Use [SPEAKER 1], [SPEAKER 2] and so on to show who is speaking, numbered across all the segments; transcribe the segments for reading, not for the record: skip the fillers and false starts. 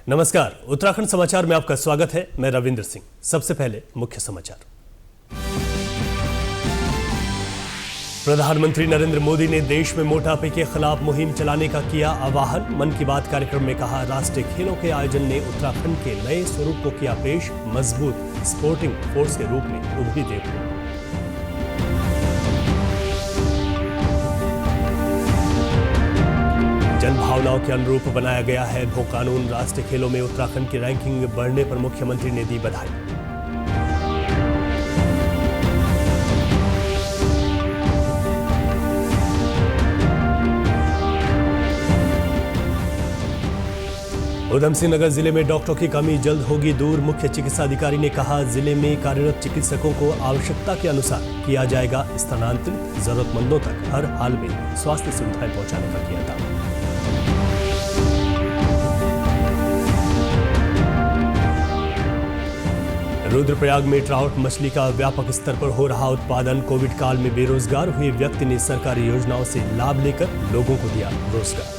[SPEAKER 1] नमस्कार, उत्तराखंड समाचार में आपका स्वागत है। मैं रविंद्र सिंह। सबसे पहले मुख्य समाचार। प्रधानमंत्री नरेंद्र मोदी ने देश में मोटापे के खिलाफ मुहिम चलाने का किया आह्वान। मन की बात कार्यक्रम में कहा, राष्ट्रीय खेलों के आयोजन ने उत्तराखंड के नए स्वरूप को किया पेश। मजबूत स्पोर्टिंग फोर्स के रूप में उभरी देवभूमि। जनभावनाओं के अनुरूप बनाया गया है भू कानून। राष्ट्रीय खेलों में उत्तराखंड की रैंकिंग बढ़ने पर मुख्यमंत्री ने दी बधाई। उधम सिंह नगर जिले में डॉक्टरों की कमी जल्द होगी दूर। मुख्य चिकित्सा अधिकारी ने कहा, जिले में कार्यरत चिकित्सकों को आवश्यकता के अनुसार किया जाएगा स्थानांतरित। जरूरतमंदों तक हर हाल में स्वास्थ्य सुविधाएं पहुंचाने का किया दावा। रुद्रप्रयाग में ट्राउट मछली का व्यापक स्तर पर हो रहा उत्पादन। कोविड काल में बेरोजगार हुए व्यक्ति ने सरकारी योजनाओं से लाभ लेकर लोगों को दिया रोजगार।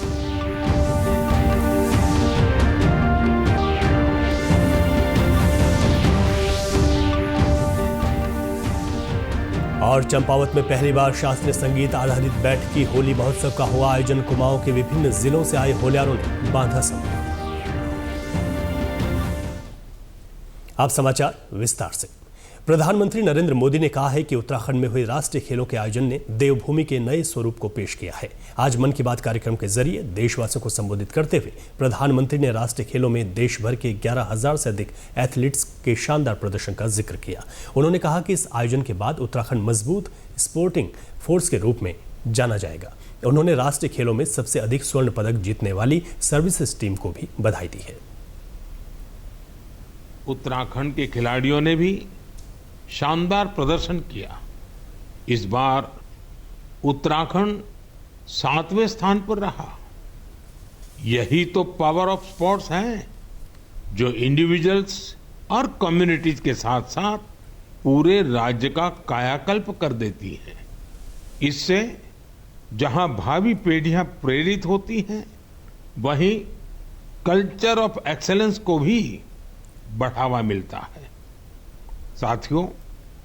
[SPEAKER 1] और चंपावत में पहली बार शास्त्रीय संगीत आधारित बैठकी होली महोत्सव का हुआ आयोजन। कुमाऊं के विभिन्न जिलों से आए होल्यारों ने बांधा समूह। अब समाचार विस्तार से। प्रधानमंत्री नरेंद्र मोदी ने कहा है कि उत्तराखंड में हुए राष्ट्रीय खेलों के आयोजन ने देवभूमि के नए स्वरूप को पेश किया है। आज मन की बात कार्यक्रम के जरिए देशवासियों को संबोधित करते हुए प्रधानमंत्री ने राष्ट्रीय खेलों में देश भर के 11,000 से अधिक एथलीट्स के शानदार प्रदर्शन का जिक्र किया। उन्होंने कहा कि इस आयोजन के बाद उत्तराखंड मजबूत स्पोर्टिंग फोर्स के रूप में जाना जाएगा। उन्होंने राष्ट्रीय खेलों में सबसे अधिक स्वर्ण पदक जीतने वाली सर्विसेज टीम को भी बधाई दी है।
[SPEAKER 2] उत्तराखंड के खिलाड़ियों ने भी शानदार प्रदर्शन किया। इस बार उत्तराखंड 7वें स्थान पर रहा। यही तो पावर ऑफ स्पोर्ट्स है, जो इंडिविजुअल्स और कम्युनिटीज के साथ साथ पूरे राज्य का कायाकल्प कर देती है। इससे जहां भावी पीढ़ियां प्रेरित होती हैं, वहीं कल्चर ऑफ एक्सेलेंस को भी बढ़ावा मिलता है। साथियों,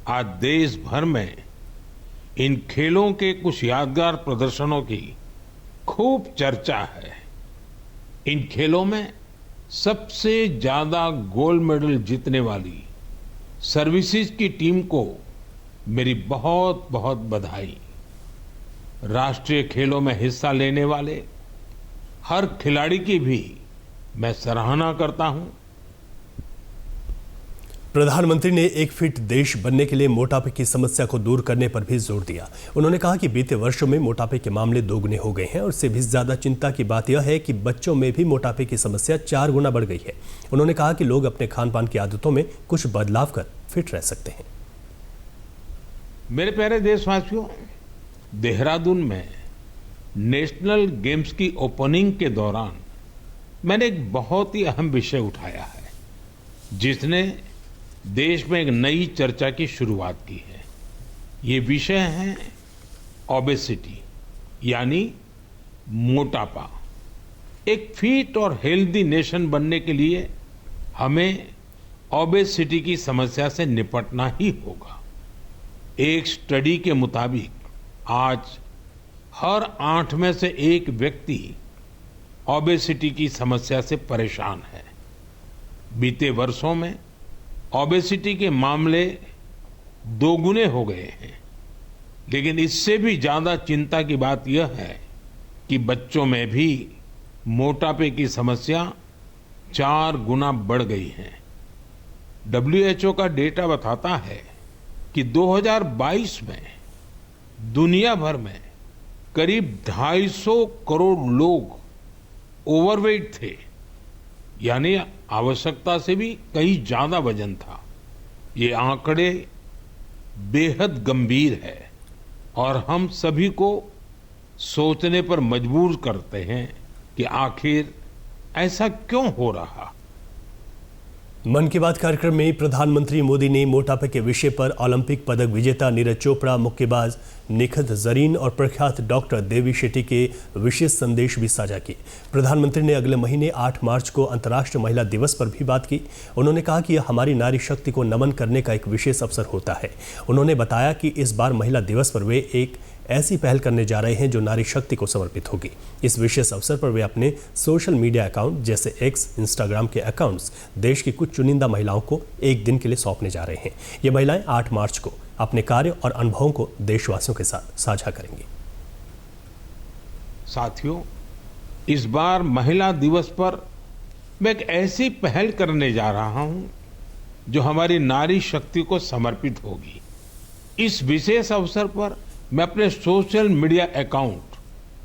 [SPEAKER 2] आज देश भर में इन खेलों के कुछ यादगार प्रदर्शनों की खूब चर्चा है। इन खेलों में सबसे ज्यादा गोल्ड मेडल जीतने वाली सर्विसेज की टीम को मेरी बहुत बहुत बधाई। राष्ट्रीय खेलों में हिस्सा लेने वाले हर खिलाड़ी की भी मैं सराहना करता हूं।
[SPEAKER 1] प्रधानमंत्री ने एक फिट देश बनने के लिए मोटापे की समस्या को दूर करने पर भी जोर दिया। उन्होंने कहा कि बीते वर्षों में मोटापे के मामले दोगुने हो गए हैं और इससे भी ज्यादा चिंता की बात यह है कि बच्चों में भी मोटापे की समस्या 4 गुना बढ़ गई है। उन्होंने कहा कि लोग अपने खान पान की आदतों में कुछ बदलाव कर फिट रह सकते हैं।
[SPEAKER 2] मेरे प्यारे देशवासियों, देहरादून में नेशनल गेम्स की ओपनिंग के दौरान मैंने एक बहुत ही अहम विषय उठाया है, जिसने देश में एक नई चर्चा की शुरुआत की है। ये विषय है ओबेसिटी, यानी मोटापा। एक फिट और हेल्दी नेशन बनने के लिए हमें ओबेसिटी की समस्या से निपटना ही होगा। एक स्टडी के मुताबिक आज हर 8 में से 1 व्यक्ति ओबेसिटी की समस्या से परेशान है। बीते वर्षों में ओबेसिटी के मामले दोगुने हो गए हैं, लेकिन इससे भी ज्यादा चिंता की बात यह है कि बच्चों में भी मोटापे की समस्या 4 गुना बढ़ गई है। WHO का डेटा बताता है कि 2022 में दुनिया भर में करीब 250 करोड़ लोग ओवरवेट थे, यानी आवश्यकता से भी कहीं ज्यादा वजन था। ये आंकड़े बेहद गंभीर है और हम सभी को सोचने पर मजबूर करते हैं कि आखिर ऐसा क्यों हो रहा।
[SPEAKER 1] मन की बात कार्यक्रम में प्रधानमंत्री मोदी ने मोटापे के विषय पर ओलंपिक पदक विजेता नीरज चोपड़ा, मुक्केबाज निखत जरीन और प्रख्यात डॉक्टर देवी शेट्टी के विशेष संदेश भी साझा किए। प्रधानमंत्री ने अगले महीने 8 मार्च को अंतर्राष्ट्रीय महिला दिवस पर भी बात की। उन्होंने कहा कि यह हमारी नारी शक्ति को नमन करने का एक विशेष अवसर होता है। उन्होंने बताया कि इस बार महिला दिवस पर वे एक ऐसी पहल करने जा रहे हैं जो नारी शक्ति को समर्पित होगी। इस विशेष अवसर पर वे अपने सोशल मीडिया अकाउंट जैसे एक्स, इंस्टाग्राम के अकाउंट्स देश की कुछ चुनिंदा महिलाओं को एक दिन के लिए सौंपने जा रहे हैं। ये महिलाएं 8 मार्च को अपने कार्य और अनुभवों को देशवासियों के साथ साझा करेंगी।
[SPEAKER 2] साथियों, इस बार महिला दिवस पर मैं एक ऐसी पहल करने जा रहा हूं जो हमारी नारी शक्ति को समर्पित होगी। इस विशेष अवसर पर मैं अपने सोशल मीडिया अकाउंट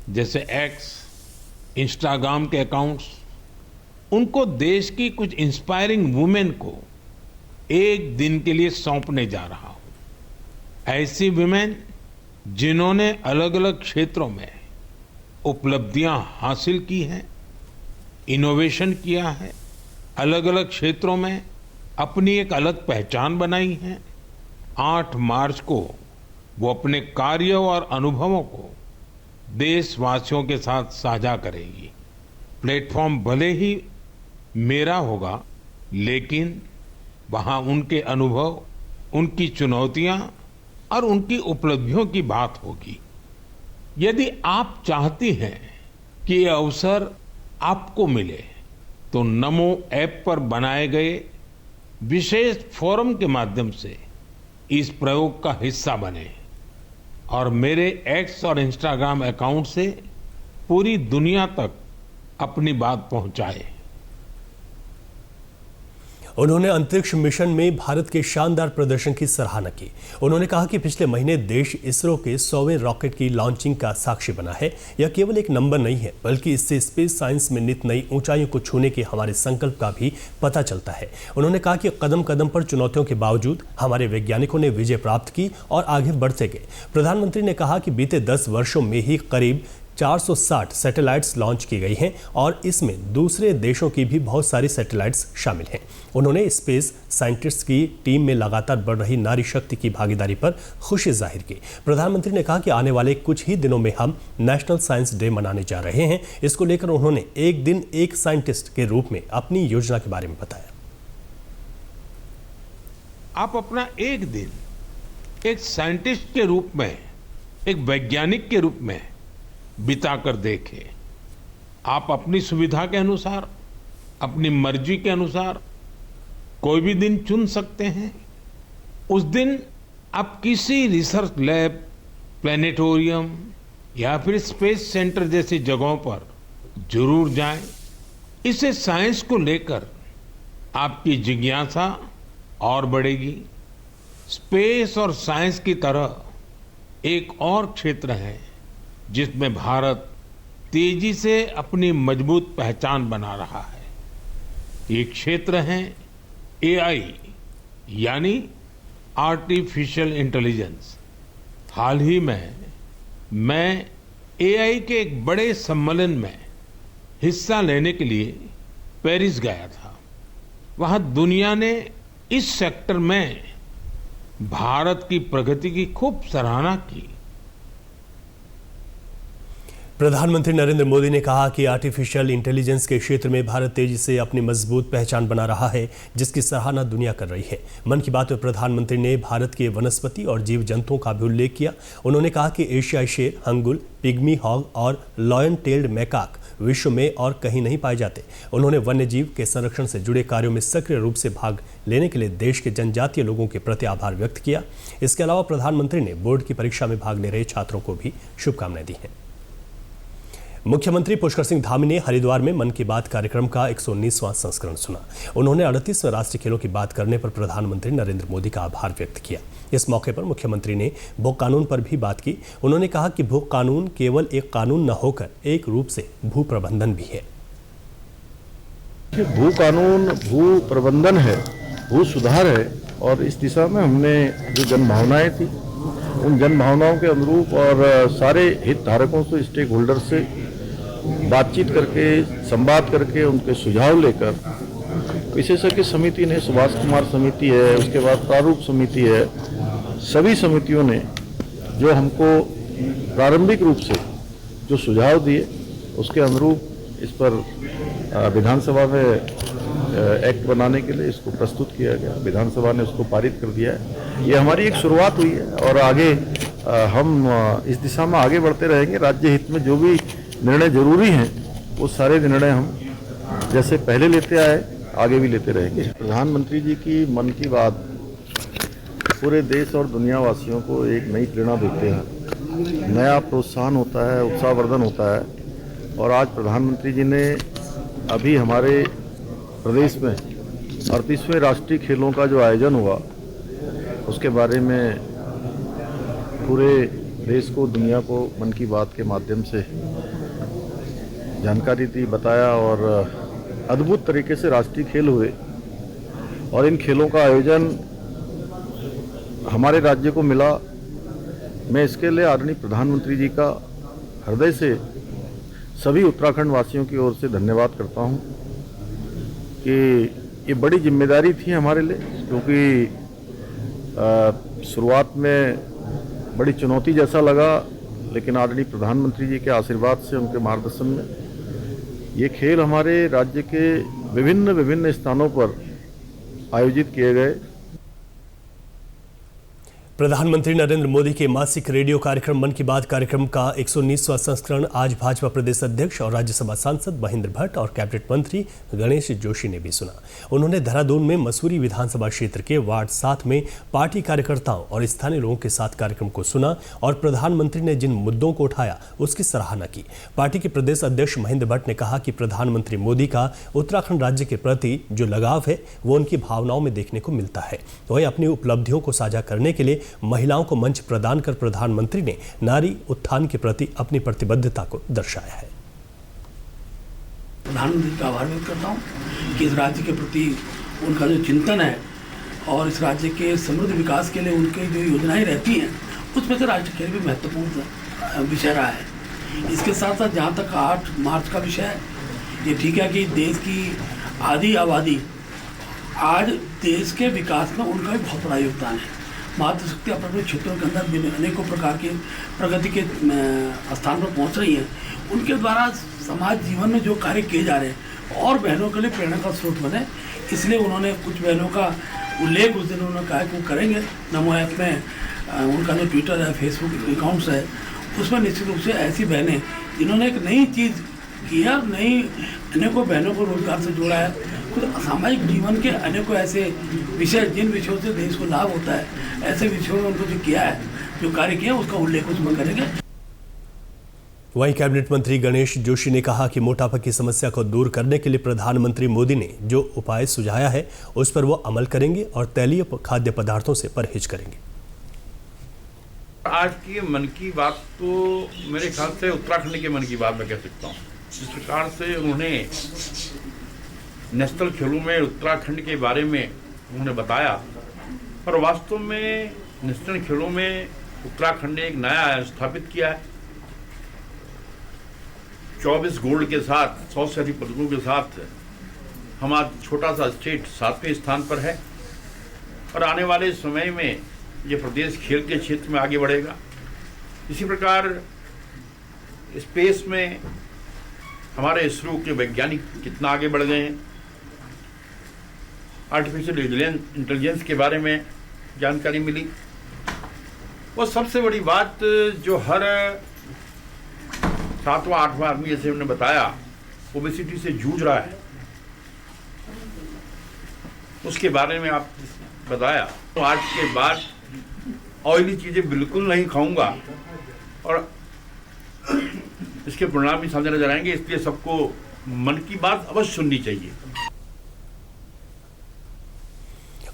[SPEAKER 2] जैसे एक्स, इंस्टाग्राम के अकाउंट्स उनको देश की कुछ इंस्पायरिंग वुमेन को एक दिन के लिए सौंपने जा रहा हूं। ऐसी वुमेन जिन्होंने अलग अलग क्षेत्रों में उपलब्धियां हासिल की हैं, इनोवेशन किया है, अलग अलग क्षेत्रों में अपनी एक अलग पहचान बनाई है। 8 मार्च को वो अपने कार्य और अनुभवों को देशवासियों के साथ साझा करेंगी। प्लेटफॉर्म भले ही मेरा होगा, लेकिन वहां उनके अनुभव, उनकी चुनौतियां और उनकी उपलब्धियों की बात होगी। यदि आप चाहती हैं कि ये अवसर आपको मिले तो नमो ऐप पर बनाए गए विशेष फोरम के माध्यम से इस प्रयोग का हिस्सा बने और मेरे एक्स और इंस्टाग्राम अकाउंट से पूरी दुनिया तक अपनी बात पहुंचाए।
[SPEAKER 1] उन्होंने अंतरिक्ष मिशन में भारत के शानदार प्रदर्शन की सराहना की। उन्होंने कहा कि पिछले महीने देश इसरो के 100वें रॉकेट की लॉन्चिंग का साक्षी बना है। यह केवल एक नंबर नहीं है, बल्कि इससे स्पेस साइंस में नित नई ऊंचाइयों को छूने के हमारे संकल्प का भी पता चलता है। उन्होंने कहा कि कदम कदम पर चुनौतियों के बावजूद हमारे वैज्ञानिकों ने विजय प्राप्त की और आगे बढ़ते गए। प्रधानमंत्री ने कहा कि बीते 10 वर्षों में ही करीब 460 सैटेलाइट्स लॉन्च की गई हैं और इसमें दूसरे देशों की भी बहुत सारी सैटेलाइट्स शामिल हैं। उन्होंने स्पेस साइंटिस्ट्स की टीम में लगातार बढ़ रही नारी शक्ति की भागीदारी पर खुशी जाहिर की। प्रधानमंत्री ने कहा कि आने वाले कुछ ही दिनों में हम नेशनल साइंस डे मनाने जा रहे हैं। इसको लेकर उन्होंने एक दिन एक साइंटिस्ट के रूप में अपनी योजना के बारे में बताया।
[SPEAKER 2] आप अपना एक दिन एक साइंटिस्ट के रूप में, एक वैज्ञानिक के रूप में बिताकर देखें। आप अपनी सुविधा के अनुसार, अपनी मर्जी के अनुसार कोई भी दिन चुन सकते हैं। उस दिन आप किसी रिसर्च लैब, प्लेनेटोरियम या फिर स्पेस सेंटर जैसी जगहों पर जरूर जाएं। इससे साइंस को लेकर आपकी जिज्ञासा और बढ़ेगी। स्पेस और साइंस की तरह एक और क्षेत्र है जिसमें भारत तेजी से अपनी मजबूत पहचान बना रहा है। ये क्षेत्र है एआई यानी आर्टिफिशियल इंटेलिजेंस। हाल ही में मैं एआई के एक बड़े सम्मेलन में हिस्सा लेने के लिए पेरिस गया था। वहां दुनिया ने इस सेक्टर में भारत की प्रगति की खूब सराहना की।
[SPEAKER 1] प्रधानमंत्री नरेंद्र मोदी ने कहा कि आर्टिफिशियल इंटेलिजेंस के क्षेत्र में भारत तेजी से अपनी मजबूत पहचान बना रहा है, जिसकी सराहना दुनिया कर रही है। मन की बात में प्रधानमंत्री ने भारत के वनस्पति और जीव जंतुओं का भी उल्लेख किया। उन्होंने कहा कि एशियाई शेर, हंगुल, पिग्मी हॉग और लॉयन टेल्ड मैकाक विश्व में और कहीं नहीं पाए जाते। उन्होंने वन्य जीव के संरक्षण से जुड़े कार्यों में सक्रिय रूप से भाग लेने के लिए देश के जनजातीय लोगों के प्रति आभार व्यक्त किया। इसके अलावा प्रधानमंत्री ने बोर्ड की परीक्षा में भाग ले रहे छात्रों को भी शुभकामनाएं दी हैं। मुख्यमंत्री पुष्कर सिंह धामी ने हरिद्वार में मन की बात कार्यक्रम का 119वां संस्करण सुना। उन्होंने 38वें राष्ट्रीय खेलों की बात करने पर प्रधानमंत्री नरेंद्र मोदी का आभार व्यक्त किया। इस मौके पर मुख्यमंत्री ने भू कानून पर भी बात की। उन्होंने कहा कि भू कानून केवल एक कानून न होकर एक रूप से भू प्रबंधन भी है।
[SPEAKER 3] भू कानून भू प्रबंधन है, भू सुधार है और इस दिशा में हमने जो जनभावनाएं थी उन जनभावनाओं के अनुरूप और सारे हितधारकों से, स्टेक होल्डर से बातचीत करके, संवाद करके, उनके सुझाव लेकर विशेषज्ञ समिति ने, सुभाष कुमार समिति है, उसके बाद प्रारूप समिति है, सभी समितियों ने जो हमको प्रारंभिक रूप से जो सुझाव दिए उसके अनुरूप इस पर विधानसभा में एक्ट बनाने के लिए इसको प्रस्तुत किया गया। विधानसभा ने उसको पारित कर दिया है। ये हमारी एक शुरुआत हुई है और आगे हम इस दिशा में आगे बढ़ते रहेंगे। राज्य हित में जो भी निर्णय जरूरी हैं वो सारे निर्णय हम जैसे पहले लेते आए आगे भी लेते रहेंगे। प्रधानमंत्री जी की मन की बात पूरे देश और दुनिया वासियों को एक नई प्रेरणा देते हैं, नया प्रोत्साहन होता है, उत्साहवर्धन होता है। और आज प्रधानमंत्री जी ने अभी हमारे प्रदेश में 38वें राष्ट्रीय खेलों का जो आयोजन हुआ उसके बारे में पूरे देश को, दुनिया को मन की बात के माध्यम से जानकारी दी, बताया और अद्भुत तरीके से राष्ट्रीय खेल हुए। और इन खेलों का आयोजन हमारे राज्य को मिला। मैं इसके लिए आदरणीय प्रधानमंत्री जी का हृदय से सभी उत्तराखंड वासियों की ओर से धन्यवाद करता हूं कि ये बड़ी जिम्मेदारी थी हमारे लिए, क्योंकि शुरुआत में बड़ी चुनौती जैसा लगा, लेकिन आदरणीय प्रधानमंत्री जी के आशीर्वाद से, उनके मार्गदर्शन में ये खेल हमारे राज्य के विभिन्न स्थानों पर आयोजित किए गए।
[SPEAKER 1] प्रधानमंत्री नरेंद्र मोदी के मासिक रेडियो कार्यक्रम मन की बात कार्यक्रम का 119वां संस्करण आज भाजपा प्रदेश अध्यक्ष और राज्यसभा सांसद महेंद्र भट्ट और कैबिनेट मंत्री गणेश जोशी ने भी सुना। उन्होंने देहरादून में मसूरी विधानसभा क्षेत्र के वार्ड 7 में पार्टी कार्यकर्ताओं और स्थानीय लोगों के साथ कार्यक्रम को सुना और प्रधानमंत्री ने जिन मुद्दों को उठाया उसकी सराहना की। पार्टी के प्रदेश अध्यक्ष महेंद्र भट्ट ने कहा कि प्रधानमंत्री मोदी का उत्तराखंड राज्य के प्रति जो लगाव है वो उनकी भावनाओं में देखने को मिलता है। वहीं अपनी उपलब्धियों को साझा करने के लिए महिलाओं को मंच प्रदान कर प्रधानमंत्री ने नारी उत्थान के प्रति अपनी प्रतिबद्धता को दर्शाया है।
[SPEAKER 4] प्रधानमंत्री का आभार व्यक्त करता हूँ कि इस राज्य के प्रति उनका जो चिंतन है और इस राज्य के समृद्ध विकास के लिए उनकी जो योजनाएं रहती हैं उसमें से राष्ट्रीय खेल भी महत्वपूर्ण विषय रहा है। इसके साथ साथ जहाँ तक 8 मार्च का विषय है, ये ठीक है कि देश की आधी आबादी आज देश के विकास में उनका भी बहुत बड़ा योगदान है। मातृशक्ति अपने क्षेत्रों के अंदर अनेकों प्रकार के प्रगति के स्थान पर पहुंच रही हैं। उनके द्वारा समाज जीवन में जो कार्य किए जा रहे हैं और बहनों के लिए प्रेरणा का स्रोत बने, इसलिए उन्होंने कुछ बहनों का उल्लेख उस दिन उन्होंने कहा कि वो करेंगे। नमो ऐप में उनका जो ट्विटर है, फेसबुक अकाउंट्स है, उसमें निश्चित रूप से ऐसी बहनें जिन्होंने एक नई चीज़ की है, नई अनेकों बहनों को रोजगार से जोड़ा है। खुद सामाजिक जीवन के अनेकों ऐसे विषय जिन विषयों से देश को लाभ होता है, ऐसे विषयों में उनको जो किया है, जो कार्य किया, उसका उल्लेख उसमें करेंगे।
[SPEAKER 1] वहीं कैबिनेट मंत्री गणेश जोशी ने कहा कि मोटापा की समस्या को दूर करने के लिए प्रधानमंत्री मोदी ने जो उपाय सुझाया है उस पर वो अमल करेंगे और तैलीय खाद्य पदार्थों से परहेज करेंगे।
[SPEAKER 5] आज की मन की बात तो मेरे ख्याल से उत्तराखंड के मन की बात मैं कह सकता हूँ। जिस प्रकार से उन्होंने नेशनल खेलों में उत्तराखंड के बारे में उन्होंने बताया, और वास्तव में नेशनल खेलों में उत्तराखंड ने एक नया स्थापित किया है। 24 गोल्ड के साथ 100 से अधिक पदकों के साथ हमारा छोटा सा स्टेट 7वें स्थान पर है, और आने वाले समय में ये प्रदेश खेल के क्षेत्र में आगे बढ़ेगा। इसी प्रकार स्पेस में हमारे इसरो के वैज्ञानिक कितना आगे बढ़ गए हैं। आर्टिफिशियल इंटेलिजेंस के बारे में जानकारी मिली। और सबसे बड़ी बात जो हर 7वां 8वां आदमी, जैसे हमने बताया, ओबेसिटी से जूझ रहा है, उसके बारे में आप बताया। तो आज के बाद ऑयली चीज़ें बिल्कुल नहीं खाऊंगा और इसके परिणाम भी सामने नजर आएंगे। इसलिए सबको मन की बात अवश्य सुननी चाहिए।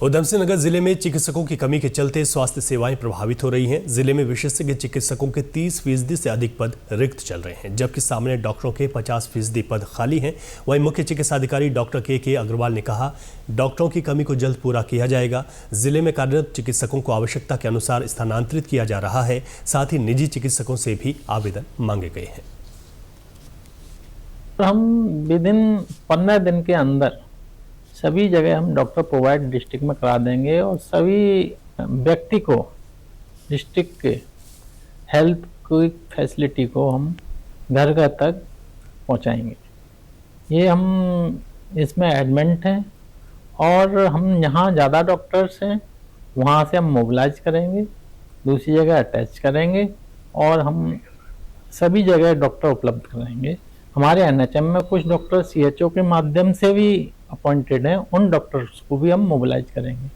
[SPEAKER 1] उधमसिंह नगर जिले में चिकित्सकों की कमी के चलते स्वास्थ्य सेवाएं प्रभावित हो रही हैं। जिले में विशेषज्ञ चिकित्सकों के 30% से अधिक पद रिक्त चल रहे हैं, जबकि सामान्य डॉक्टरों के 50% पद खाली हैं। वहीं मुख्य चिकित्सा अधिकारी डॉक्टर के अग्रवाल ने कहा, डॉक्टरों की कमी को जल्द पूरा किया जाएगा। जिले में कार्यरत चिकित्सकों को आवश्यकता के अनुसार स्थानांतरित किया जा रहा है। साथ ही निजी चिकित्सकों से भी आवेदन मांगे गए हैं।
[SPEAKER 6] हम विदिन 15 दिन के अंदर सभी जगह हम डॉक्टर प्रोवाइड डिस्ट्रिक्ट में करा देंगे और सभी व्यक्ति को डिस्ट्रिक्ट के हेल्थ की फैसिलिटी को हम घर घर तक पहुंचाएंगे। ये हम इसमें एडमेंट हैं और हम यहाँ ज़्यादा डॉक्टर्स हैं वहाँ से हम मोबिलाइज करेंगे, दूसरी जगह अटैच करेंगे और हम सभी जगह डॉक्टर उपलब्ध कराएंगे। हमारे एनएचएम में कुछ डॉक्टर सीएचओ के माध्यम से भी अपॉइंटेड हैं, उन डॉक्टर्स को भी हम मोबिलाइज करेंगे।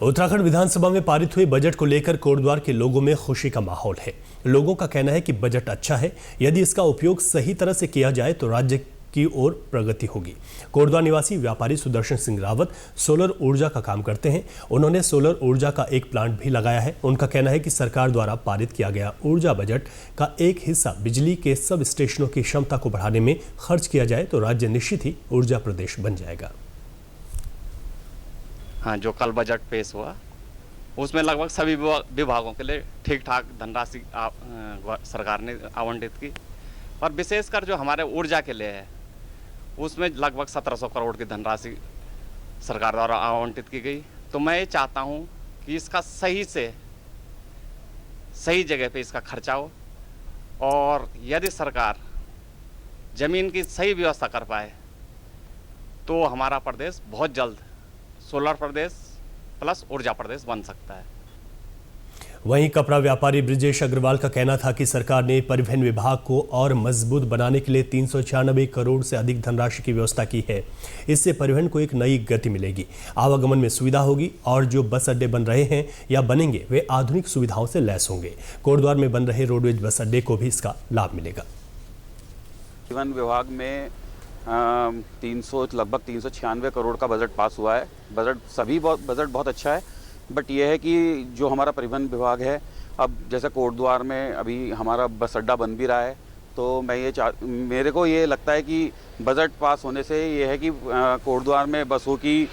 [SPEAKER 1] उत्तराखंड विधानसभा में पारित हुए बजट को लेकर कोटद्वार के लोगों में खुशी का माहौल है। लोगों का कहना है कि बजट अच्छा है, यदि इसका उपयोग सही तरह से किया जाए तो राज्य की ओर प्रगति होगी। कोटद्वार निवासी व्यापारी सुदर्शन सिंह रावत सोलर ऊर्जा का काम करते हैं। उन्होंने सोलर ऊर्जा का एक प्लांट भी लगाया है। उनका कहना है कि सरकार द्वारा पारित किया गया ऊर्जा बजट का एक हिस्सा बिजली के सब स्टेशनों की क्षमता को बढ़ाने में खर्च किया जाए तो राज्य निश्चित ही ऊर्जा प्रदेश बन जाएगा।
[SPEAKER 7] हाँ, जो कल बजट पेश हुआ उसमें लगभग सभी विभागों के लिए ठीक ठाक धनराशि सरकार ने आवंटित की, और विशेषकर जो हमारे ऊर्जा के लिए है उसमें लगभग 1700 करोड़ की धनराशि सरकार द्वारा आवंटित की गई। तो मैं ये चाहता हूँ कि इसका सही जगह पे इसका खर्चा हो, और यदि सरकार ज़मीन की सही व्यवस्था कर पाए तो हमारा प्रदेश बहुत जल्द सोलर प्रदेश प्लस ऊर्जा प्रदेश बन सकता है।
[SPEAKER 1] वहीं कपड़ा व्यापारी ब्रिजेश अग्रवाल का कहना था कि सरकार ने परिवहन विभाग को और मजबूत बनाने के लिए 396 करोड़ से अधिक धनराशि की व्यवस्था की है। इससे परिवहन को एक नई गति मिलेगी, आवागमन में सुविधा होगी और जो बस अड्डे बन रहे हैं या बनेंगे वे आधुनिक सुविधाओं से लैस होंगे। कोटद्वार में बन रहे रोडवेज बस अड्डे को भी इसका लाभ मिलेगा।
[SPEAKER 8] परिवहन विभाग में लगभग 396 करोड़ का बजट पास हुआ है। बजट बहुत अच्छा है, बट यह है कि जो हमारा परिवहन विभाग है, अब जैसे कोटद्वार में अभी हमारा बस अड्डा बन भी रहा है, तो मेरे को ये लगता है कि बजट पास होने से ये है कि कोटद्वार में बसों की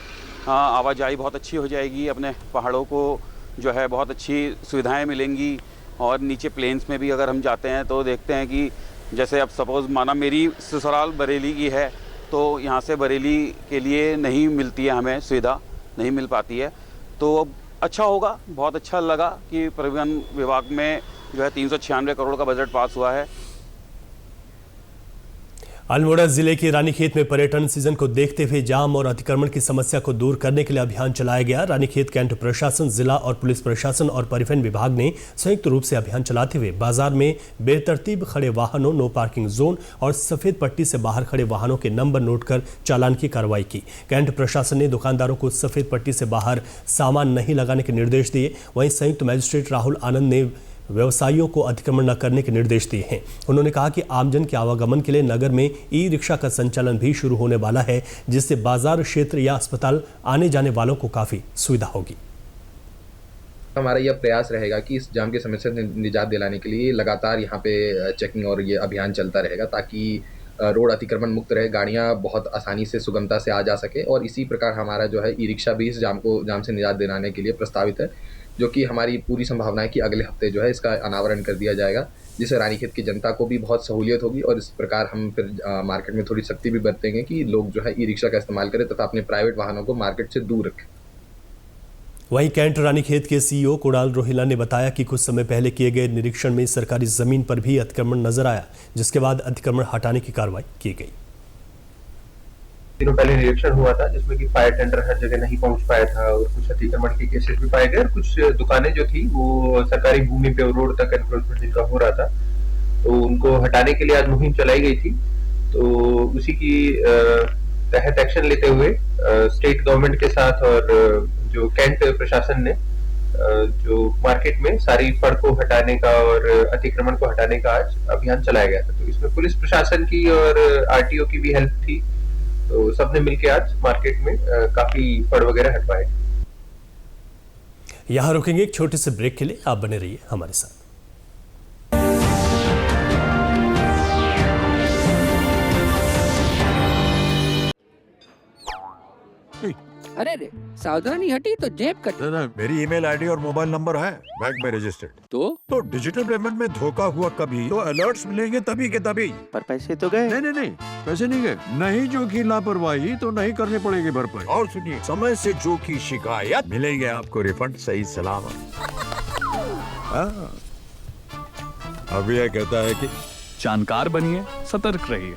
[SPEAKER 8] आवाजाही बहुत अच्छी हो जाएगी, अपने पहाड़ों को जो है बहुत अच्छी सुविधाएं मिलेंगी। और नीचे प्लेन्स में भी अगर हम जाते हैं तो देखते हैं कि जैसे अब सपोज़ माना मेरी ससुराल बरेली की है, तो यहाँ से बरेली के लिए नहीं मिलती है, हमें सुविधा नहीं मिल पाती है। तो अच्छा होगा, बहुत अच्छा लगा कि परिवहन विभाग में जो है 396 करोड़ का बजट पास हुआ है।
[SPEAKER 1] अल्मोड़ा जिले के रानीखेत में पर्यटन सीजन को देखते हुए जाम और अतिक्रमण की समस्या को दूर करने के लिए अभियान चलाया गया। रानीखेत कैंट प्रशासन, जिला और पुलिस प्रशासन और परिवहन विभाग ने संयुक्त रूप से अभियान चलाते हुए बाजार में बेतरतीब खड़े वाहनों, नो पार्किंग जोन और सफेद पट्टी से बाहर खड़े वाहनों के नंबर नोट कर चालान की कार्रवाई की। कैंट प्रशासन ने दुकानदारों को सफेद पट्टी से बाहर सामान नहीं लगाने के निर्देश दिए। वहीं संयुक्त मजिस्ट्रेट राहुल आनंद ने व्यवसायियों को अतिक्रमण न करने के निर्देश दिए हैं। उन्होंने कहा कि आमजन के आवागमन के लिए नगर में ई रिक्शा का संचालन भी शुरू होने वाला है, जिससे बाजार क्षेत्र या अस्पताल आने जाने वालों को काफी सुविधा होगी।
[SPEAKER 9] हमारा यह प्रयास रहेगा कि इस जाम की समस्या से निजात दिलाने के लिए लगातार यहाँ पे चेकिंग और ये अभियान चलता रहेगा, ताकि रोड अतिक्रमण मुक्त रहे, गाड़ियाँ बहुत आसानी से सुगमता से आ जा सके। और इसी प्रकार हमारा जो है ई रिक्शा भी इस जाम से निजात दिलाने के लिए प्रस्तावित है, जो कि हमारी पूरी संभावना है कि अगले हफ्ते जो है इसका अनावरण कर दिया जाएगा, जिससे रानीखेत की जनता को भी बहुत सहूलियत होगी। और इस प्रकार हम फिर मार्केट में थोड़ी सख्ती भी बरतेंगे कि लोग जो है ई रिक्शा का इस्तेमाल करें तथा अपने प्राइवेट वाहनों को मार्केट से दूर रखें।
[SPEAKER 1] वहीं कैंट रानीखेत के सीईओ कुणाल रोहिला ने बताया कि कुछ समय पहले किए गए निरीक्षण में सरकारी जमीन पर भी अतिक्रमण नजर आया, जिसके बाद अतिक्रमण हटाने की कार्रवाई की गई।
[SPEAKER 10] दिनों पहले निरीक्षण हुआ था जिसमें कि फायर टेंडर हर जगह नहीं पहुंच पाया था और कुछ अतिक्रमण के केसेस भी पाए गए और कुछ दुकानें जो थी वो सरकारी भूमि पे रोड तक एनक्रोचमेंट जिनका हो रहा था, तो उनको हटाने के लिए आज मुहिम चलाई गई थी। तो उसी की तहत एक्शन लेते हुए स्टेट गवर्नमेंट के साथ और जो कैंट प्रशासन ने जो मार्केट में सारी फड़ को हटाने का और अतिक्रमण को हटाने का आज अभियान चलाया गया था। तो इसमें पुलिस प्रशासन की और आरटीओ की भी हेल्प थी, तो सबने मिलकर आज मार्केट में काफी फड़ वगैरह हटवाए।
[SPEAKER 1] यहां रुकेंगे एक छोटे से ब्रेक के लिए, आप बने रहिए हमारे साथ।
[SPEAKER 11] अरे रे, सावधानी हटी तो जेब कटी।
[SPEAKER 12] ना, मेरी ईमेल आईडी और मोबाइल नंबर है बैंक में रजिस्टर्ड। तो डिजिटल पेमेंट में धोखा हुआ कभी तो अलर्ट्स मिलेंगे तभी के तभी।
[SPEAKER 11] पर पैसे तो गए।
[SPEAKER 12] नहीं, पैसे नहीं गए। नहीं जो की लापरवाही तो नहीं करनी पड़ेगी भरपाई। और सुनिए, समय से जो की शिकायत मिलेगी आपको रिफंड सही सलामत। हाँ। अब यह कहता है कि
[SPEAKER 13] जानकार बनिए, सतर्क रहिए।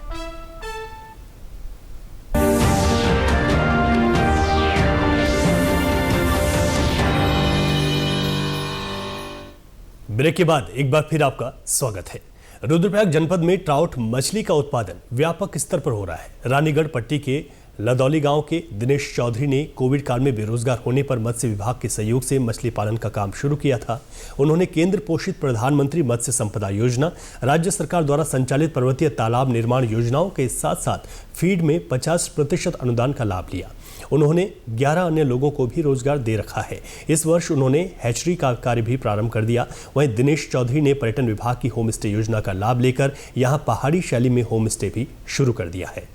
[SPEAKER 1] ब्रेक के बाद एक बार फिर आपका स्वागत है। रुद्रप्रयाग जनपद में ट्राउट मछली का उत्पादन व्यापक स्तर पर हो रहा है। रानीगढ़ पट्टी के लदौली गांव के दिनेश चौधरी ने कोविड काल में बेरोजगार होने पर मत्स्य विभाग के सहयोग से मछली पालन का काम शुरू किया था। उन्होंने केंद्र पोषित प्रधानमंत्री मत्स्य संपदा योजना, राज्य सरकार द्वारा संचालित पर्वतीय तालाब निर्माण योजनाओं के साथ साथ फीड में 50% अनुदान का लाभ लिया। उन्होंने 11 अन्य लोगों को भी रोजगार दे रखा है। इस वर्ष उन्होंने हैचरी का कार्य भी प्रारंभ कर दिया। वहीं दिनेश चौधरी ने पर्यटन विभाग की होम स्टे योजना का लाभ लेकर यहां पहाड़ी शैली में होम स्टे भी शुरू कर दिया है।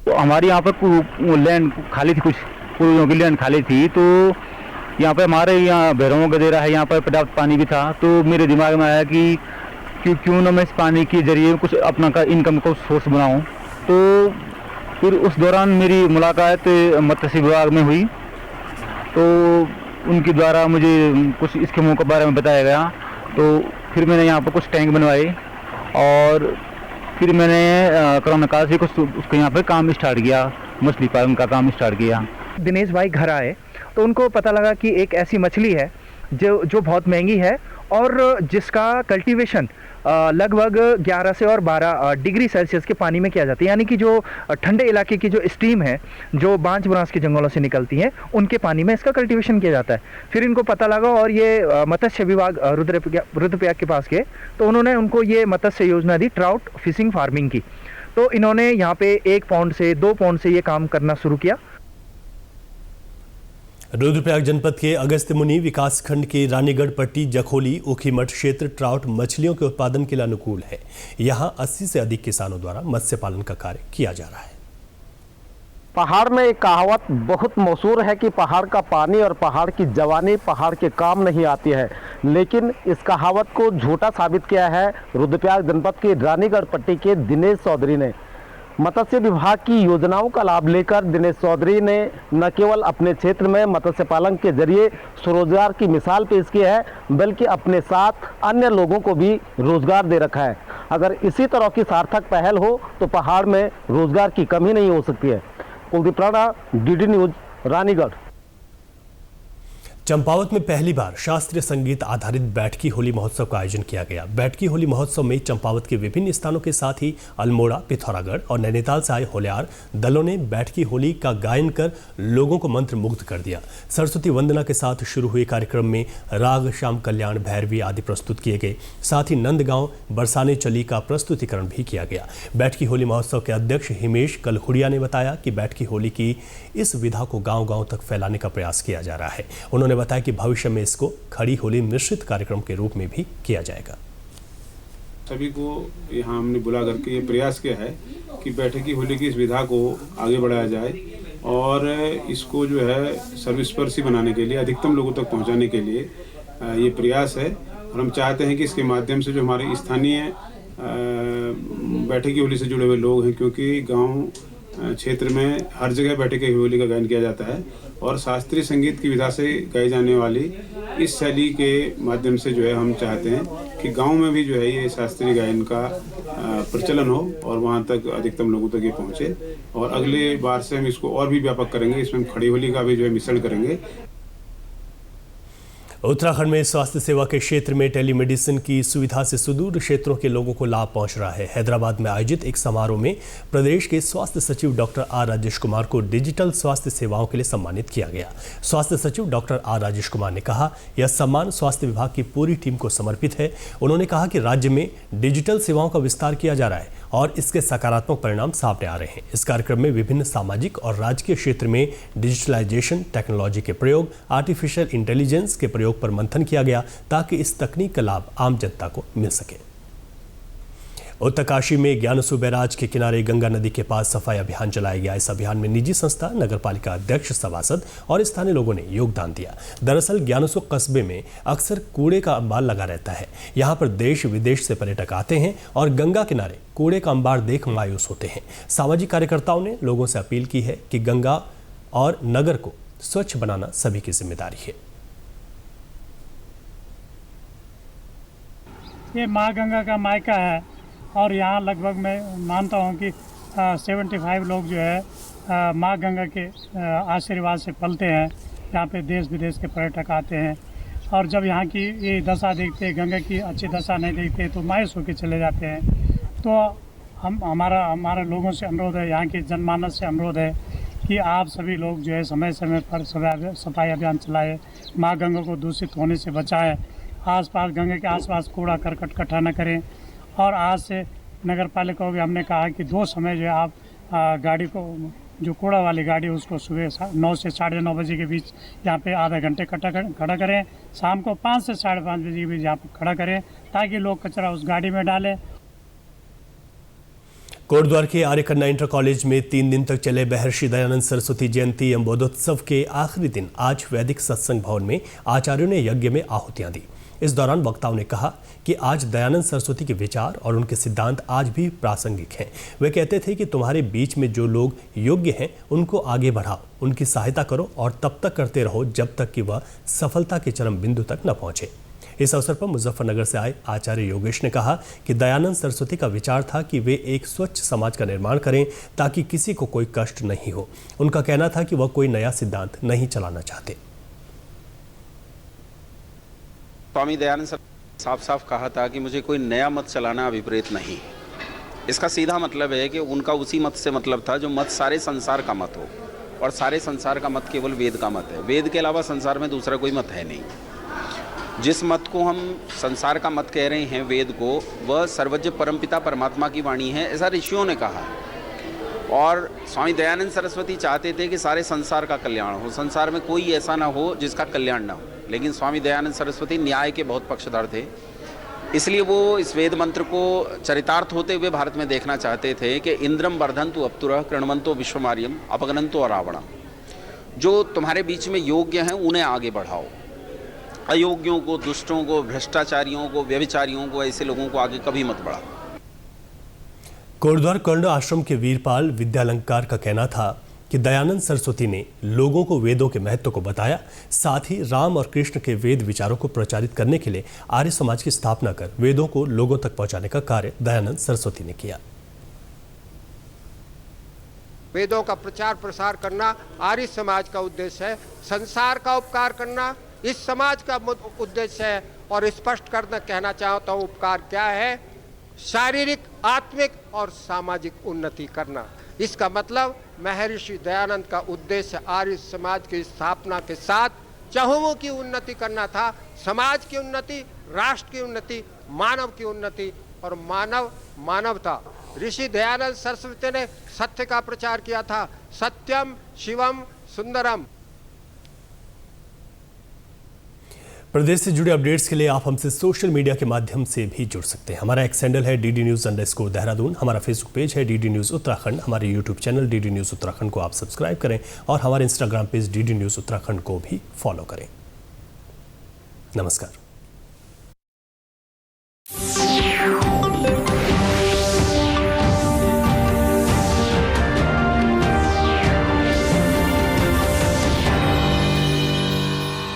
[SPEAKER 14] तो हमारी यहाँ पर लैंड खाली थी, कुछ पूर्वजों की लैंड खाली थी, तो यहाँ पे हमारे यहाँ भैरवों का दे रहा है, यहाँ पर पर्याप्त पानी भी था। तो मेरे दिमाग में आया कि क्यों ना मैं इस पानी के जरिए कुछ अपना का इनकम को सोर्स बनाऊं। तो फिर उस दौरान मेरी मुलाकात मत्स्य विभाग में हुई, तो उनके द्वारा मुझे कुछ स्कीमों के बारे में बताया गया। तो फिर मैंने यहाँ पर कुछ टैंक बनवाए और फिर मैंने कोरोना काल से कुछ उसके यहाँ पे काम स्टार्ट किया, मछली पालन का काम स्टार्ट किया।
[SPEAKER 15] दिनेश भाई घर आए तो उनको पता लगा कि एक ऐसी मछली है जो बहुत महंगी है और जिसका कल्टीवेशन लगभग 11 से और 12 डिग्री सेल्सियस के पानी में किया जाता है। यानी कि जो ठंडे इलाके की जो स्टीम है, जो बांज बुरांस के जंगलों से निकलती है, उनके पानी में इसका कल्टीवेशन किया जाता है। फिर इनको पता लगा और ये मत्स्य विभाग रुद्रप्रयाग के पास गए, तो उन्होंने उनको ये मत्स्य योजना दी, ट्राउट फिशिंग फार्मिंग की। तो इन्होंने यहाँ पे 1 पौंड से 2 पौंड से ये काम करना शुरू किया।
[SPEAKER 1] रुद्रप्रयाग जनपद के अगस्त्य मुनि विकासखंड के रानीगढ़ पट्टी, जखोली, ऊखीमठ क्षेत्र ट्राउट मछलियों के उत्पादन के लिए अनुकूल है। यहां 80 से अधिक किसानों द्वारा मत्स्य पालन का कार्य किया जा रहा है।
[SPEAKER 16] पहाड़ में एक कहावत बहुत मशहूर है कि पहाड़ का पानी और पहाड़ की जवानी पहाड़ के काम नहीं आती है, लेकिन इस कहावत को झूठा साबित किया है रुद्रप्रयाग जनपद के रानीगढ़ पट्टी के दिनेश चौधरी ने। मत्स्य विभाग की योजनाओं का लाभ लेकर दिनेश चौधरी ने न केवल अपने क्षेत्र में मत्स्य पालन के जरिए स्वरोजगार की मिसाल पेश की है, बल्कि अपने साथ अन्य लोगों को भी रोजगार दे रखा है। अगर इसी तरह की सार्थक पहल हो तो पहाड़ में रोजगार की कमी नहीं हो सकती है। Kuldeep Rana, DD News, Ranigarh.
[SPEAKER 1] चंपावत में पहली बार शास्त्रीय संगीत आधारित बैठकी होली महोत्सव का आयोजन किया गया। बैठकी होली महोत्सव में चंपावत के विभिन्न स्थानों के साथ ही अल्मोड़ा, पिथौरागढ़ और नैनीताल से आए होल्यार दलों ने बैठकी होली का गायन कर लोगों को मंत्रमुग्ध कर दिया। सरस्वती वंदना के साथ शुरू हुए कार्यक्रम में राग, श्याम कल्याण, भैरवी आदि प्रस्तुत किए गए। साथ ही नंदगांव बरसाने चली का प्रस्तुतिकरण भी किया गया। बैठकी होली महोत्सव के अध्यक्ष हिमेश कलखुड़िया ने बताया कि बैठकी होली की इस विधा को गाँव-गाँव तक फैलाने का प्रयास किया जा रहा है। उन्होंने बताया कि भविष्य में इसको खड़ी होली मिश्रित कार्यक्रम के रूप में भी किया जाएगा।
[SPEAKER 17] सभी को यहाँ हमने बुला करके ये प्रयास किया है कि बैठकी होली की इस विधा को आगे बढ़ाया जाए और इसको जो है सर्वस्पर्शी बनाने के लिए, अधिकतम लोगों तक पहुँचाने के लिए ये प्रयास है। और हम चाहते हैं कि इसके माध्यम से जो हमारे स्थानीय बैठकी होली से जुड़े हुए लोग हैं, क्योंकि गाँव क्षेत्र में हर जगह बैठकी होली का गायन किया जाता है और शास्त्रीय संगीत की विधा से गाई जाने वाली इस शैली के माध्यम से जो है हम चाहते हैं कि गांव में भी जो है ये शास्त्रीय गायन का प्रचलन हो और वहां तक अधिकतम लोगों तक ये पहुंचे। और अगले बार से हम इसको और भी व्यापक करेंगे, इसमें हम खड़ी होली का भी जो है मिश्रण करेंगे।
[SPEAKER 1] उत्तराखंड में स्वास्थ्य सेवा के क्षेत्र में टेलीमेडिसिन की सुविधा से सुदूर क्षेत्रों के लोगों को लाभ पहुंच रहा है। हैदराबाद में आयोजित एक समारोह में प्रदेश के स्वास्थ्य सचिव डॉक्टर आर राजेश कुमार को डिजिटल स्वास्थ्य सेवाओं के लिए सम्मानित किया गया। स्वास्थ्य सचिव डॉक्टर आर राजेश कुमार ने कहा, यह सम्मान स्वास्थ्य विभाग की पूरी टीम को समर्पित है। उन्होंने कहा कि राज्य में डिजिटल सेवाओं का विस्तार किया जा रहा है और इसके सकारात्मक परिणाम सामने आ रहे हैं। इस कार्यक्रम में विभिन्न सामाजिक और राजकीय क्षेत्र में डिजिटलाइजेशन, टेक्नोलॉजी के प्रयोग, आर्टिफिशियल इंटेलिजेंस के प्रयोग पर मंथन किया गया ताकि इस तकनीक का लाभ आम जनता को मिल सके। उत्तरकाशी में ज्ञानसू बैराज के किनारे गंगा नदी के पास सफाई अभियान चलाया गया। इस अभियान में निजी संस्था, नगरपालिका अध्यक्ष, सभासद और स्थानीय लोगों ने योगदान दिया। दरअसल ज्ञानसू कस्बे में अक्सर कूड़े का अंबार लगा रहता है। यहाँ पर देश विदेश से पर्यटक आते हैं और गंगा किनारे कूड़े का अंबार देख मायूस होते हैं। सामाजिक कार्यकर्ताओं ने लोगों से अपील की है कि गंगा और नगर को स्वच्छ बनाना सभी की जिम्मेदारी है।
[SPEAKER 18] ये माँ गंगा का मायका है और यहाँ लगभग मैं मानता हूँ कि 75 लोग जो है माँ गंगा के आशीर्वाद से पलते हैं। यहाँ पे देश विदेश के पर्यटक आते हैं और जब यहाँ की ये दशा देखते हैं, गंगा की अच्छी दशा नहीं देखते तो मायूस होकर चले जाते हैं। तो हमारा लोगों से अनुरोध है, यहाँ के जनमानस से अनुरोध है कि आप सभी लोग जो है समय समय पर सफाई अभियान चलाएं, माँ गंगा को दूषित होने से बचाएं, आसपास गंगा के आसपास कूड़ा करकट इकट्ठा न करें। और आज से नगर पालिका को भी हमने कहा कि 2 समय जो है आप गाड़ी को, जो कूड़ा वाली गाड़ी उसको सुबह 9 से 9:30 बजे के बीच यहाँ पे आधा घंटे खड़ा करें, शाम को 5 से 5:30 बजे के बीच यहाँ पर खड़ा करें ताकि लोग कचरा उस गाड़ी में डालें।
[SPEAKER 1] कोटद्वार के आर्य कन्या इंटर कॉलेज में 3 दिन तक चले महर्षि दयानंद सरस्वती जयंती एवं बोधोत्सव के आखिरी दिन आज वैदिक सत्संग भवन में आचार्यों ने यज्ञ में आहुतियां दी। इस दौरान वक्ताओं ने कहा कि आज दयानंद सरस्वती के विचार और उनके सिद्धांत आज भी प्रासंगिक हैं। वे कहते थे कि तुम्हारे बीच में जो लोग योग्य हैं उनको आगे बढ़ाओ, उनकी सहायता करो और तब तक करते रहो जब तक कि वह सफलता के चरम बिंदु तक न पहुंचे। इस अवसर पर मुजफ्फरनगर से आए आचार्य योगेश ने कहा कि दयानंद सरस्वती का विचार था कि वे एक स्वच्छ समाज का निर्माण करें ताकि किसी को कोई कष्ट नहीं हो। उनका कहना था कि वह कोई नया सिद्धांत नहीं चलाना चाहते।
[SPEAKER 8] स्वामी दयानंद साफ साफ कहा था कि मुझे कोई नया मत चलाना अभिप्रेत नहीं। इसका सीधा मतलब है कि उनका उसी मत से मतलब था जो मत सारे संसार का मत हो, और सारे संसार का मत केवल वेद का मत है। वेद के अलावा संसार में दूसरा कोई मत है नहीं। जिस मत को हम संसार का मत कह रहे हैं, वेद को, वह सर्वज्ञ परमपिता परमात्मा की वाणी है, ऐसा ऋषियों ने कहा। और स्वामी दयानंद सरस्वती चाहते थे कि सारे संसार का कल्याण हो, संसार में कोई ऐसा ना हो जिसका कल्याण ना हो। लेकिन स्वामी दयानंद सरस्वती न्याय के बहुत पक्षधर थे, इसलिए वो इस वेद मंत्र को चरितार्थ होते हुए भारत में देखना चाहते थे कि इंद्रम वर्धन्तु अप्तुरः कृण्वन्तो विश्वमार्यम अपगनन्तो अरावणा। जो तुम्हारे बीच में योग्य हैं उन्हें आगे बढ़ाओ, अयोग्यों को, दुष्टों को, भ्रष्टाचारियों को, व्यभिचारियों को, ऐसे लोगों को आगे कभी मत बढ़ाओ।
[SPEAKER 1] कोटद्वार कर्ण आश्रम के वीरपाल विद्यालंकार का कहना था कि दयानंद सरस्वती ने लोगों को वेदों के महत्व को बताया, साथ ही राम और कृष्ण के वेद विचारों को प्रचारित करने के लिए आर्य समाज की स्थापना कर वेदों को लोगों तक पहुंचाने का कार्य दयानंद सरस्वती ने किया।
[SPEAKER 19] वेदों का प्रचार प्रसार करना आर्य समाज का उद्देश्य है, संसार का उपकार करना इस समाज का उद्देश्य है। और स्पष्ट करना कहना चाहता हूँ, उपकार क्या है? शारीरिक, आत्मिक और सामाजिक उन्नति करना। इसका मतलब महर्षि दयानंद का उद्देश्य आर्य समाज की स्थापना के साथ चहुओं की उन्नति करना था, समाज की उन्नति, राष्ट्र की उन्नति, मानव की उन्नति और मानवता। ऋषि दयानंद सरस्वती ने सत्य का प्रचार किया था, सत्यम शिवम सुंदरम।
[SPEAKER 1] प्रदेश से जुड़े अपडेट्स के लिए आप हमसे सोशल मीडिया के माध्यम से भी जुड़ सकते हैं। हमारा एक्स हैंडल है DD News_देहरादून, हमारा फेसबुक पेज है DD News उत्तराखंड, हमारे YouTube channel DD News Uttarakhand को आप सब्सक्राइब करें और हमारे Instagram page DD News Uttarakhand को भी फॉलो करें। नमस्कार।